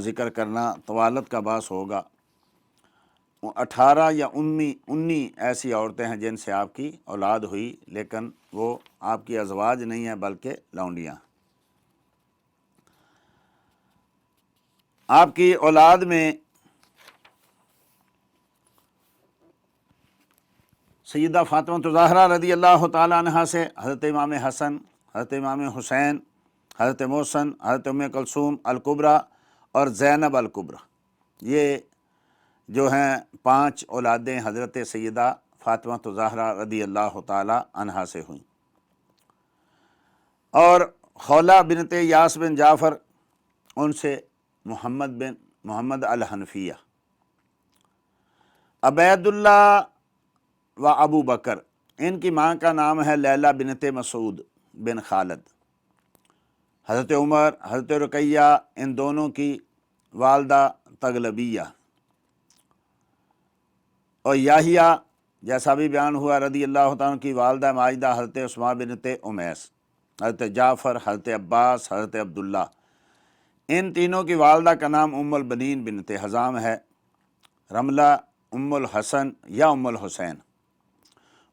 ذکر کرنا طوالت کا باعث ہوگا۔ 18 یا 19 ایسی عورتیں ہیں جن سے آپ کی اولاد ہوئی، لیکن وہ آپ کی ازواج نہیں ہیں بلکہ لونڈیاں۔ آپ کی اولاد میں سیدہ فاطمہ زہرا رضی اللہ تعالیٰ عنہ سے حضرت امام حسن، حضرت امام حسین، حضرت محسن، حضرت ام کلثوم الکبریٰ اور زینب الکبریٰ، یہ جو ہیں 5 اولادیں حضرت سیدہ فاطمہ زہرا رضی اللہ تعالیٰ عنہ سے ہوئیں۔ اور خولہ بنت یاس بن جعفر، ان سے محمد الحنفیہ، عبید اللہ و ابو بکر، ان کی ماں کا نام ہے لیلہ بنت مسعود بن خالد۔ حضرت عمر، حضرت رقیہ، ان دونوں کی والدہ تغلبیہ، اور یحییٰ جیسا بھی بیان ہوا رضی اللہ تعالیٰ کی والدہ ماجدہ حضرت اسماء بنت امیس، حضرت جعفر، حضرت عباس، حضرت عبداللہ، ان تینوں کی والدہ کا نام ام البنین بنت حزام ہے، رملہ، ام الحسن یا ام الحسین،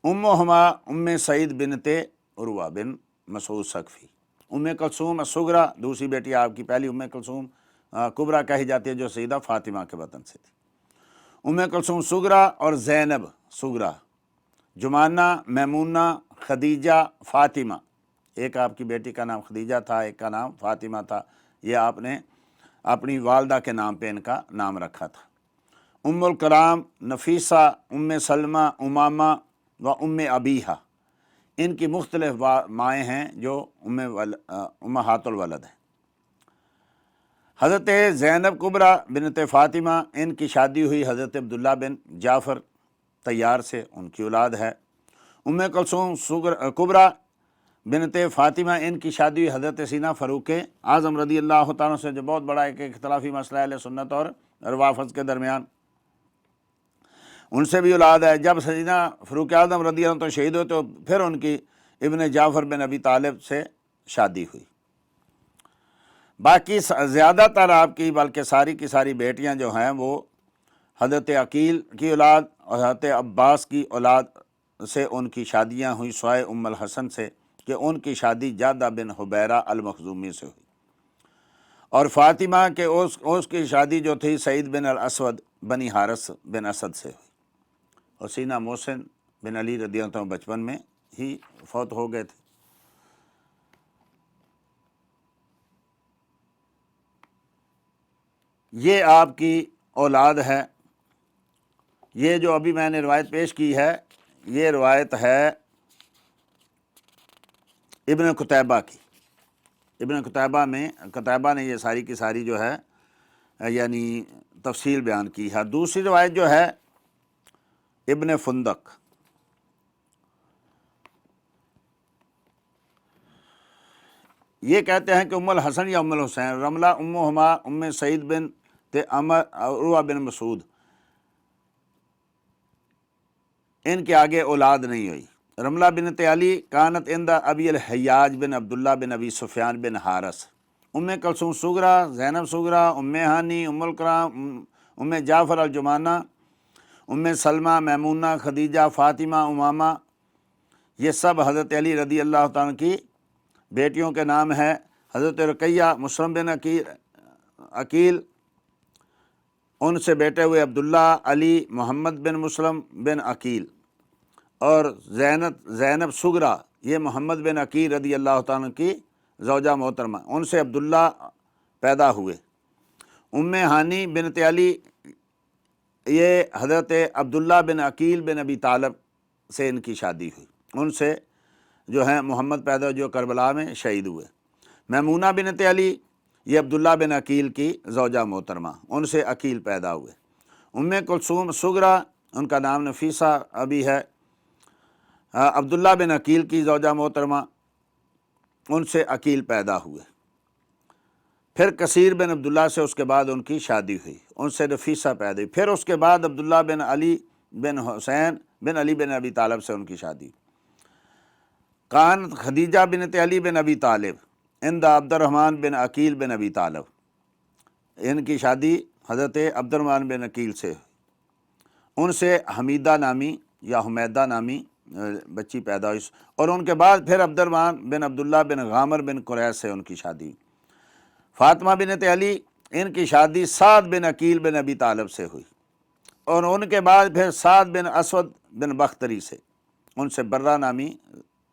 امہما ام سعید بنت عروہ بن مسعود ثقفی۔ ام کلثوم الصغریٰ، دوسری بیٹی آپ کی، پہلی ام کلثوم کبریٰ کہی جاتی ہے جو سیدہ فاطمہ کے وطن سے تھی۔ ام کلثوم صغریٰ اور زینب صغریٰ، جمانہ، میمونہ، خدیجہ، فاطمہ، ایک آپ کی بیٹی کا نام خدیجہ تھا، ایک کا نام فاطمہ تھا، یہ آپ نے اپنی والدہ کے نام پہ ان کا نام رکھا تھا۔ ام الکلام، نفیسہ، ام سلمہ، امامہ و ام ابیہا، ان کی مختلف مائیں ہیں جو امہات الولد ہیں۔ حضرت زینب کبریٰ بنت فاطمہ، ان کی شادی ہوئی حضرت عبداللہ بن جعفر طیار سے، ان کی اولاد ہے۔ ام کلثوم کبریٰ بنت فاطمہ، ان کی شادی ہوئی حضرت سیدنا فاروق اعظم رضی اللہ تعالیٰ سے، جو بہت بڑا ایک اختلافی مسئلہ ہے اہل سنت اور روافض کے درمیان، ان سے بھی اولاد ہے۔ جب سیدنا فاروق اعظم رضی اللہ عنہ شہید ہوئے تو پھر ان کی ابن جعفر بن ابی طالب سے شادی ہوئی۔ باقی زیادہ تر آپ کی بلکہ ساری کی ساری بیٹیاں جو ہیں وہ حضرت عقیل کی اولاد اور حضرت عباس کی اولاد سے ان کی شادیاں ہوئیں سوائے ام الحسن سے کہ ان کی شادی جادہ بن حبیرہ المخزومی سے ہوئی، اور فاطمہ کہ اس کی شادی جو تھی سعید بن الاسود بنی حارث بن اسد سے ہوئی، اور سینہ محسن بن علی رضی اللہ عنہ بچپن میں ہی فوت ہو گئے تھے۔ یہ آپ کی اولاد ہے۔ یہ جو ابھی میں نے روایت پیش کی ہے یہ روایت ہے ابن قتیبہ کی۔ ابن قتیبہ نے یہ ساری کی ساری جو ہے یعنی تفصیل بیان کی ہے۔ دوسری روایت جو ہے ابن فندق، یہ کہتے ہیں کہ ام الحسن یا ام الحسین رملہ امہما ام سعید بن عروہ بن مسعود، ان کے آگے اولاد نہیں ہوئی۔ رملہ بنت علی کانت عند ابی الحیاج بن عبداللہ بن ابی سفیان بن حارث، ام کلثوم صغرا، زینب صغرا، ام ہانی، ام الکرام، ام جعفر الجمانہ، ام سلمہ، میمونہ، خدیجہ، فاطمہ، امامہ، یہ سب حضرت علی رضی اللہ تعالیٰ کی بیٹیوں کے نام ہیں۔ حضرت رقیہ، مسلم بن عقیل، ان سے بیٹے ہوئے عبداللہ، علی، محمد بن مسلم بن عقیل، اور زینب صغرا یہ محمد بن عقیل رضی اللہ تعالیٰ کی زوجہ محترمہ، ان سے عبداللہ پیدا ہوئے۔ ام ہانی بنت علی یہ حضرت عبداللہ بن عقیل بن ابی طالب سے ان کی شادی ہوئی، ان سے جو ہیں محمد پیدا جو کربلا میں شہید ہوئے۔ میمونہ بنت علی یہ عبداللہ بن عقیل کی زوجہ محترمہ، ان سے عقیل پیدا ہوئے۔ ام کلثوم صغرا ان کا نام نفیسہ ابھی ہے، عبداللہ بن عقیل کی زوجہ محترمہ، ان سے عقیل پیدا ہوئے۔ پھر کثیر بن عبداللہ سے اس کے بعد ان کی شادی ہوئی، ان سے نفیسہ پیدا ہوئی۔ پھر اس کے بعد عبداللہ بن علی بن حسین بن علی بن ابی طالب سے ان کی شادی۔ کان خدیجہ بنت علی بن ابی طالب عند عبد الرحمن بن عقیل بن ابی طالب، ان کی شادی حضرت عبد الرحمن بن عقیل سے، ان سے حمیدہ نامی یا حمیدہ نامی بچی پیدا ہوئی، اور ان کے بعد پھر عبد الرحمن بن عبداللہ بن غامر بن قریش سے ان کی شادی۔ فاطمہ بنت علی ان کی شادی سعد بن عقیل بن ابی طالب سے ہوئی، اور ان کے بعد پھر سعد بن اسود بن بختری سے، ان سے برہ نامی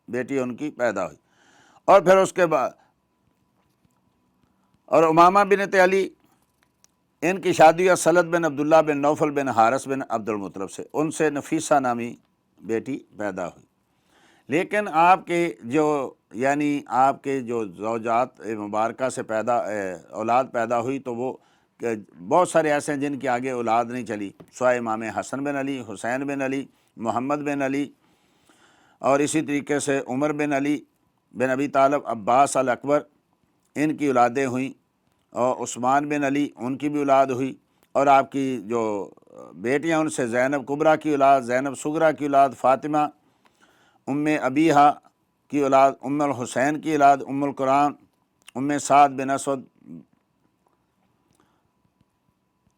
بیٹی ان کی پیدا ہوئی، اور پھر اس کے بعد اور امامہ بنت علی ان کی شادی ہے سلط بن عبداللہ بن نوفل بن حارث بن عبد المطلب سے، ان سے نفیسہ نامی بیٹی پیدا ہوئی۔ لیکن آپ کے جو زوجات مبارکہ سے اولاد پیدا ہوئی تو وہ بہت سارے ایسے ہیں جن کے آگے اولاد نہیں چلی، سوائے امام حسن بن علی، حسین بن علی، محمد بن علی، اور اسی طریقے سے عمر بن علی بن ابی طالب، عباس الاکبر، ان کی اولادیں ہوئیں، اور عثمان بن علی ان کی بھی اولاد ہوئی، اور آپ کی جو بیٹیاں ان سے زینب کبریٰ کی اولاد، زینب صغریٰ کی اولاد، فاطمہ، ام ابیہا کی اولاد، ام الحسین کی اولاد، ام القرآن، ام سعد بن اسود،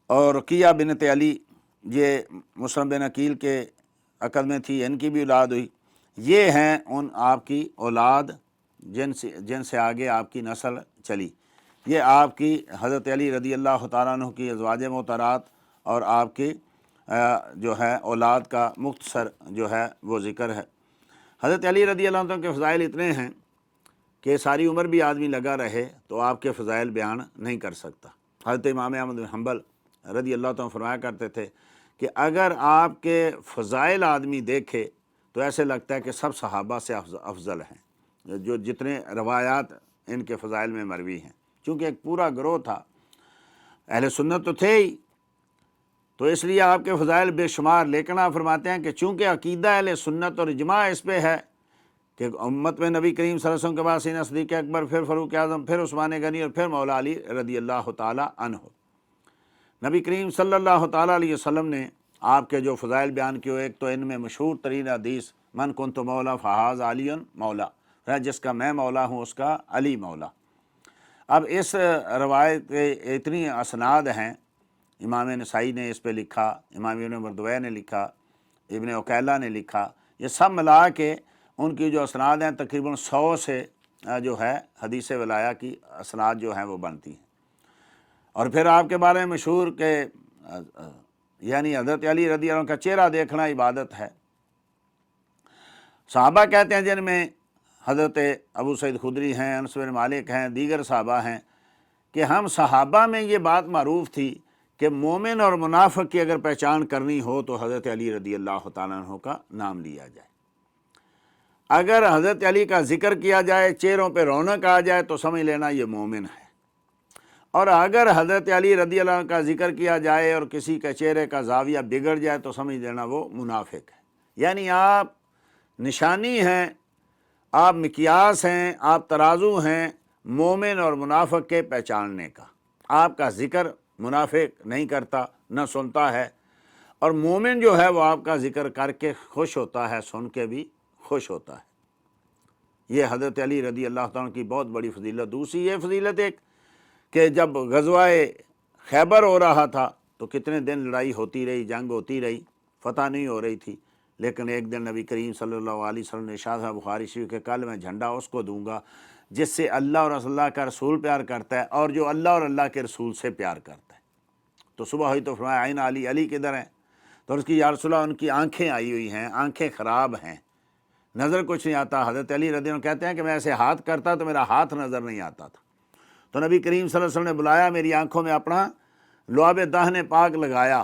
اور رقیہ بنت علی یہ مسلم بن عقیل کے عقد میں تھی، ان کی بھی اولاد ہوئی۔ یہ ہیں ان آپ کی اولاد جن سے آگے آپ کی نسل چلی۔ یہ آپ کی حضرت علی رضی اللہ تعالیٰ عنہ کی ازواج مطہرات اور آپ کی جو ہے اولاد کا مختصر جو ہے وہ ذکر ہے۔ حضرت علی رضی اللہ عنہ کے فضائل اتنے ہیں کہ ساری عمر بھی آدمی لگا رہے تو آپ کے فضائل بیان نہیں کر سکتا۔ حضرت امام احمد بن حنبل رضی اللہ عنہ فرمایا کرتے تھے کہ اگر آپ کے فضائل آدمی دیکھے تو ایسے لگتا ہے کہ سب صحابہ سے افضل ہیں، جو جتنے روایات ان کے فضائل میں مروی ہیں، چونکہ ایک پورا گروہ تھا، اہل سنت تو تھے ہی، تو اس لیے آپ کے فضائل بے شمار۔ لیکن آپ فرماتے ہیں کہ چونکہ عقیدہ اہل سنت اور اجماع اس پہ ہے کہ امت میں نبی کریم صلی اللہ علیہ وسلم کے بعد سیدنا صدیق اکبر، پھر فاروق اعظم، پھر عثمان غنی، اور پھر مولا علی رضی اللہ تعالیٰ عنہ، نبی کریم صلی اللہ تعالیٰ علیہ وسلم نے آپ کے جو فضائل بیان کیے، ایک تو ان میں مشہور ترین حدیث من کنت مولا فہذا علی مولا، جس کا میں مولا ہوں اس کا علی مولا۔ اب اس روایت کے اتنی اسناد ہیں، امام نسائی نے اس پہ لکھا، امام ابن مردویہ نے لکھا، ابن عقیلہ نے لکھا یہ سب ملا کے ان کی جو اسناد ہیں تقریباً 100 سے جو ہے حدیث ولایا کی اسناد جو ہیں وہ بنتی ہیں۔ اور پھر آپ کے بارے میں مشہور کہ یعنی حضرت علی رضی اللہ عنہ کا چہرہ دیکھنا عبادت ہے۔ صحابہ کہتے ہیں جن میں حضرت ابو سعید خدری ہیں، انس بن مالک ہیں، دیگر صحابہ ہیں، کہ ہم صحابہ میں یہ بات معروف تھی کہ مومن اور منافق کی اگر پہچان کرنی ہو تو حضرت علی رضی اللہ تعالیٰ عنہ کا نام لیا جائے۔ اگر حضرت علی کا ذکر کیا جائے، چہروں پہ رونق آ جائے تو سمجھ لینا یہ مومن ہے، اور اگر حضرت علی رضی اللہ عنہ کا ذکر کیا جائے اور کسی کے چہرے کا زاویہ بگڑ جائے تو سمجھ لینا وہ منافق ہے۔ یعنی آپ نشانی ہیں، آپ مقیاس ہیں، آپ ترازو ہیں مومن اور منافق کے پہچاننے کا۔ آپ کا ذکر منافق نہیں کرتا، نہ سنتا ہے، اور مومن جو ہے وہ آپ کا ذکر کر کے خوش ہوتا ہے، سن کے بھی خوش ہوتا ہے۔ یہ حضرت علی رضی اللہ تعالیٰ کی بہت بڑی فضیلت۔ دوسری یہ فضیلت ایک کہ جب غزوہ خیبر ہو رہا تھا تو کتنے دن لڑائی ہوتی رہی، جنگ ہوتی رہی، فتح نہیں ہو رہی تھی، لیکن ایک دن نبی کریم صلی اللہ علیہ وسلم نے ارشاد ہے بخاری شریف کہ کل میں جھنڈا اس کو دوں گا جس سے اللہ اور اللہ کا رسول پیار کرتا ہے اور جو اللہ اور اللہ کے رسول سے پیار کرتا ہے۔ تو صبح ہوئی تو فرمایا عین علی، علی کدھر ہیں؟ تو اس کی یا رسول اللہ ان کی آنکھیں آئی ہوئی ہیں، آنکھیں خراب ہیں، نظر کچھ نہیں آتا۔ حضرت علی رضی اللہ عنہ کہتے ہیں کہ میں ایسے ہاتھ کرتا تو میرا ہاتھ نظر نہیں آتا تھا۔ تو نبی کریم صلی اللہ علیہ وسلم نے بلایا، میری آنکھوں میں اپنا لعاب دہن پاک لگایا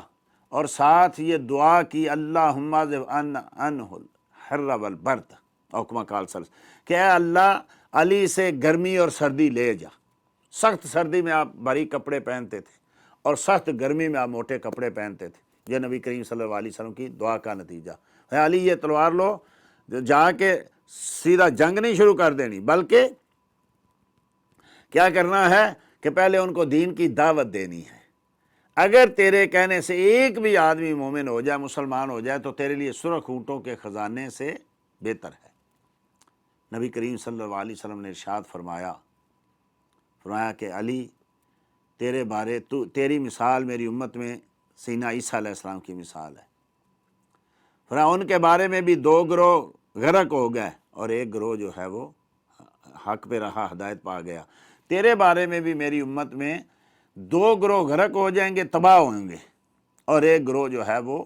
اور ساتھ یہ دعا کی اللہم اذھب عنہ الحر والبرد، او کما قال صلی اللہ علیہ وسلم، کہ اے اللہ علی سے گرمی اور سردی لے جا۔ سخت سردی میں آپ باریک کپڑے پہنتے تھے اور سخت گرمی میں آپ موٹے کپڑے پہنتے تھے۔ یہ نبی کریم صلی اللہ علیہ وسلم کی دعا کا نتیجہ۔ اے علی یہ تلوار لو، جا کے سیدھا جنگ نہیں شروع کر دینی، بلکہ کیا کرنا ہے کہ پہلے ان کو دین کی دعوت دینی ہے۔ اگر تیرے کہنے سے ایک بھی آدمی مومن ہو جائے، مسلمان ہو جائے، تو تیرے لیے سرخ اونٹوں کے خزانے سے بہتر ہے۔ نبی کریم صلی اللہ علیہ وسلم نے ارشاد فرمایا کہ علی تیرے بارے تیری مثال میری امت میں سیدنا عیسیٰ علیہ السلام کی مثال ہے۔ فرمایا ان کے بارے میں بھی 2 گروہ غرق ہو گئے اور ایک گروہ جو ہے وہ حق پہ رہا، ہدایت پا گیا۔ تیرے بارے میں بھی میری امت میں 2 گروہ غرق ہو جائیں گے، تباہ ہوں گے، اور ایک گروہ جو ہے وہ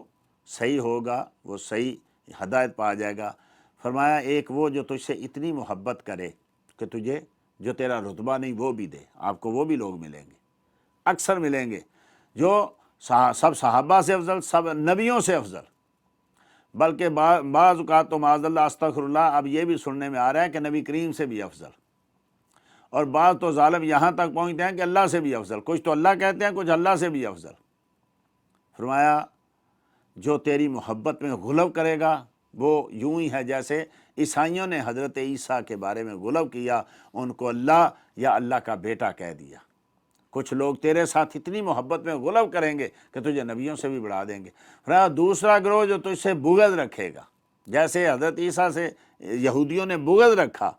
صحیح ہوگا، وہ صحیح ہدایت پا جائے گا۔ فرمایا ایک وہ جو تجھ سے اتنی محبت کرے کہ تجھے جو تیرا رتبہ نہیں وہ بھی دے۔ آپ کو وہ بھی لوگ ملیں گے، اکثر ملیں گے، جو سب صحابہ سے افضل، سب نبیوں سے افضل، بلکہ بعض اوقات تو معاذ اللہ استغفر اللہ اب یہ بھی سننے میں آ رہا ہے کہ نبی کریم سے بھی افضل، اور بعض تو ظالم یہاں تک پہنچتے ہیں کہ اللہ سے بھی افضل، کچھ تو اللہ کہتے ہیں، کچھ اللہ سے بھی افضل۔ فرمایا جو تیری محبت میں غلو کرے گا وہ یوں ہی ہے جیسے عیسائیوں نے حضرت عیسیٰ کے بارے میں غلو کیا، ان کو اللہ یا اللہ کا بیٹا کہہ دیا۔ کچھ لوگ تیرے ساتھ اتنی محبت میں غلو کریں گے کہ تجھے نبیوں سے بھی بڑھا دیں گے۔ فرمایا دوسرا گروہ جو تجھ سے بغض رکھے گا، جیسے حضرت عیسیٰ سے یہودیوں نے بغض رکھا،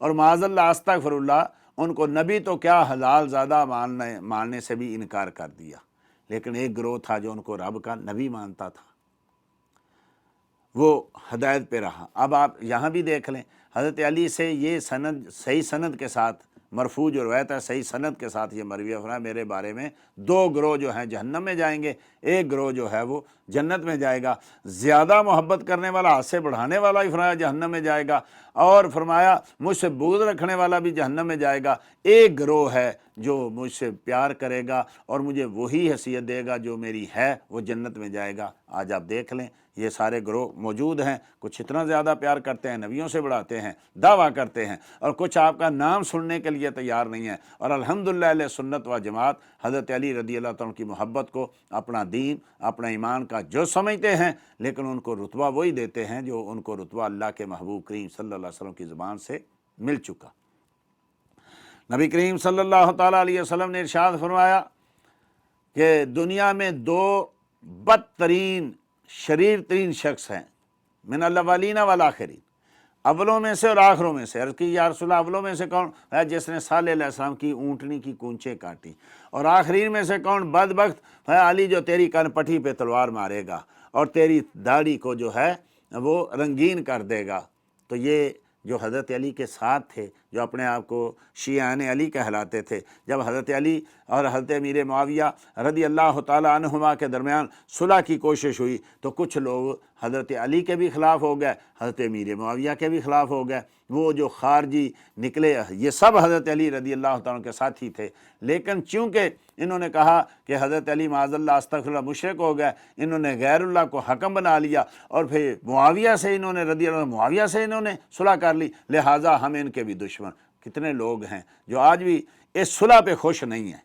اور معاذ اللہ استغفر اللہ ان کو نبی تو کیا حلال زادہ ماننے سے بھی انکار کر دیا، لیکن ایک گروہ تھا جو ان کو رب کا نبی مانتا تھا، وہ ہدایت پہ رہا۔ اب آپ یہاں بھی دیکھ لیں، حضرت علی سے یہ سند صحیح سند کے ساتھ مرفوع جو روایت ہے، صحیح سند کے ساتھ یہ مروی ہے، میرے بارے میں 2 گروہ جو ہیں جہنم میں جائیں گے، ایک گروہ جو ہے وہ جنت میں جائے گا۔ زیادہ محبت کرنے والا، ہاتھ سے بڑھانے والا ہی فرمایا جہنم میں جائے گا، اور فرمایا مجھ سے بغض رکھنے والا بھی جہنم میں جائے گا۔ ایک گروہ ہے جو مجھ سے پیار کرے گا اور مجھے وہی حیثیت دے گا جو میری ہے، وہ جنت میں جائے گا۔ آج آپ دیکھ لیں یہ سارے گروہ موجود ہیں، کچھ اتنا زیادہ پیار کرتے ہیں، نبیوں سے بڑھاتے ہیں، دعویٰ کرتے ہیں، اور کچھ آپ کا نام سننے کے لیے تیار نہیں ہے۔ اور الحمدللہ اہل سنت و جماعت حضرت علی رضی اللہ تعالیٰ کی محبت کو اپنا دین، اپنا ایمان کا جو سمجھتے ہیں، لیکن ان کو رتبہ وہی دیتے ہیں جو ان کو رتبہ اللہ کے محبوب کریم صلی اللہ علیہ وسلم کی زبان سے مل چکا۔ نبی کریم صلی اللہ تعالیٰ علیہ وسلم نے ارشاد فرمایا کہ دنیا میں 2 بدترین شریر ترین شخص ہیں، من الاولین والآخرین، اولوں میں سے اور آخروں میں سے۔ عرض کی یا رسول اللہ اولوں میں سے کون ہے؟ جس نے صالح علیہ السلام کی اونٹنی کی کونچیں کاٹی، اور آخرین میں سے کون؟ بدبخت ہے علی جو تیری کن پٹھی پہ تلوار مارے گا اور تیری داڑھی کو جو ہے وہ رنگین کر دے گا۔ تو یہ جو حضرت علی کے ساتھ تھے، جو اپنے آپ کو شیعان علی کہلاتے تھے، جب حضرت علی اور حضرت امیر معاویہ رضی اللہ تعالیٰ عنہما کے درمیان صلح کی کوشش ہوئی تو کچھ لوگ حضرت علی کے بھی خلاف ہو گئے، حضرت امیر معاویہ کے بھی خلاف ہو گئے۔ وہ جو خارجی نکلے یہ سب حضرت علی رضی اللہ تعالیٰ کے ساتھی تھے، لیکن چونکہ انہوں نے کہا کہ حضرت علی معاذ اللہ استغفر اللہ مشرک ہو گئے، انہوں نے غیر اللہ کو حکم بنا لیا، اور پھر معاویہ سے انہوں نے رضی اللہ معاویہ سے انہوں نے صلح کر لی، لہٰذا ہم ان کے بھی دشمن۔ کتنے لوگ ہیں جو آج بھی اس صلح پہ خوش نہیں ہیں،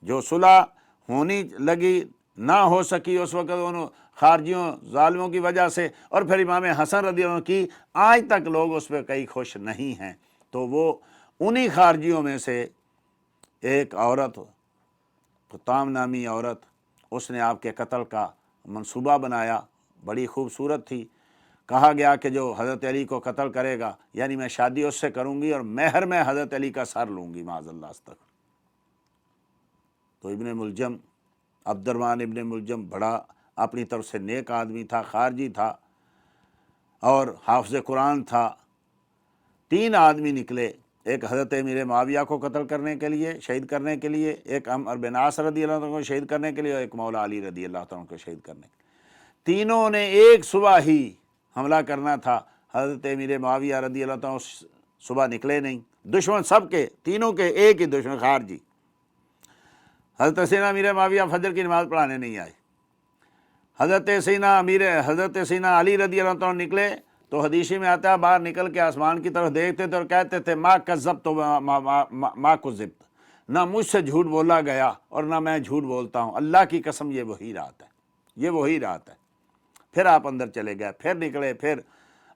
جو صلح ہونی لگی نہ ہو سکی اس وقت انہوں خارجیوں ظالموں کی وجہ سے، اور پھر امام حسن رضی اللہ عنہ کی، آج تک لوگ اس پہ کئی خوش نہیں ہیں۔ تو وہ انہی خارجیوں میں سے ایک عورت، خطام نامی عورت، اس نے آپ کے قتل کا منصوبہ بنایا، بڑی خوبصورت تھی۔ کہا گیا کہ جو حضرت علی کو قتل کرے گا یعنی میں شادی اس سے کروں گی اور مہر میں حضرت علی کا سر لوں گی، معاذ اللہ استغفر۔ تو ابن ملجم، عبد الرحمن ابن ملجم بڑا اپنی طرف سے نیک آدمی تھا، خارجی تھا اور حافظ قرآن تھا۔ 3 آدمی نکلے، ایک حضرت امیر معاویہ کو قتل کرنے کے لیے، شہید کرنے کے لیے، ایک عمرو بن عاص رضی اللہ عنہ کو شہید کرنے کے لیے، اور ایک مولا علی رضی اللہ عنہ کو شہید کرنے کے لیے۔ تینوں نے ایک صبح ہی حملہ کرنا تھا۔ حضرت امیر معاویہ رضی اللہ عنہ صبح نکلے نہیں، دشمن سب کے، تینوں کے ایک ہی دشمن خارجی۔ حضرت سیدنا امیر معاویہ فجر کی نماز پڑھانے نہیں آئے۔ حضرت سیدنا علی رضی اللہ عنہ نکلے تو حدیثی میں آتا ہے باہر نکل کے آسمان کی طرف دیکھتے تھے اور کہتے تھے ما کذبت ما کذبت، نہ مجھ سے جھوٹ بولا گیا اور نہ میں جھوٹ بولتا ہوں، اللہ کی قسم یہ وہی رات ہے، یہ وہی رات ہے۔ پھر آپ اندر چلے گئے، پھر نکلے، پھر،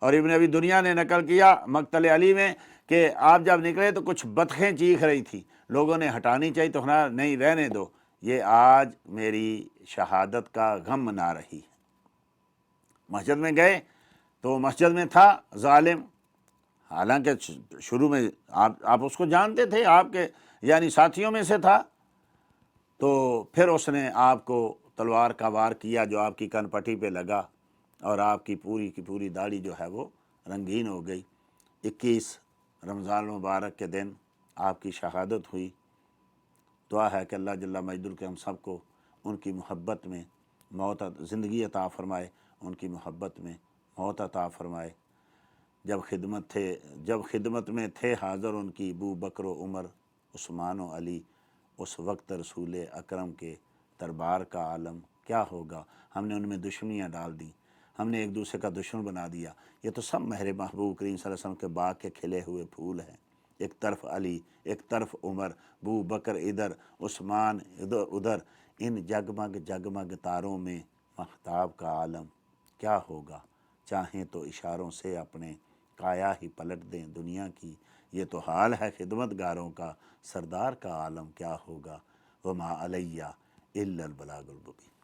اور ابن ابی دنیا نے نقل کیا مقتل علی میں کہ آپ جب نکلے تو کچھ بطخیں چیخ رہی تھی، لوگوں نے ہٹانی چاہیے تو نہیں رہنے دو، یہ آج میری شہادت کا غم منا رہی ہے۔ مسجد میں گئے تو مسجد میں تھا ظالم، حالانکہ شروع میں آپ اس کو جانتے تھے، آپ کے یعنی ساتھیوں میں سے تھا، تو پھر اس نے آپ کو تلوار کا وار کیا جو آپ کی کن پٹی پہ لگا، اور آپ کی پوری داڑھی جو ہے وہ رنگین ہو گئی۔ 21 رمضان المبارک کے دن آپ کی شہادت ہوئی۔ دعا ہے کہ اللہ جل مجدہ کے ہم سب کو ان کی محبت میں موت زندگی عطا فرمائے، ان کی محبت میں موت عطا فرمائے۔ جب خدمت میں تھے حاضر ان کی ابو بکر و عمر، عثمان و علی، اس وقت رسول اکرم کے دربار کا عالم کیا ہوگا۔ ہم نے ان میں دشمنیاں ڈال دیں، ہم نے ایک دوسرے کا دشمن بنا دیا۔ یہ تو سب مہر محبوب کریم صلی اللہ علیہ وسلم کے باغ کے کھلے ہوئے پھول ہیں، ایک طرف علی، ایک طرف عمر، ابو بکر ادھر، عثمان ادھر، ان جگمگ تاروں میں مہتاب کا عالم کیا ہوگا۔ چاہیں تو اشاروں سے اپنے کایا ہی پلٹ دیں دنیا کی، یہ تو حال ہے خدمت گاروں کا، سردار کا عالم کیا ہوگا۔ وما علیہ الا البلاغ المبین۔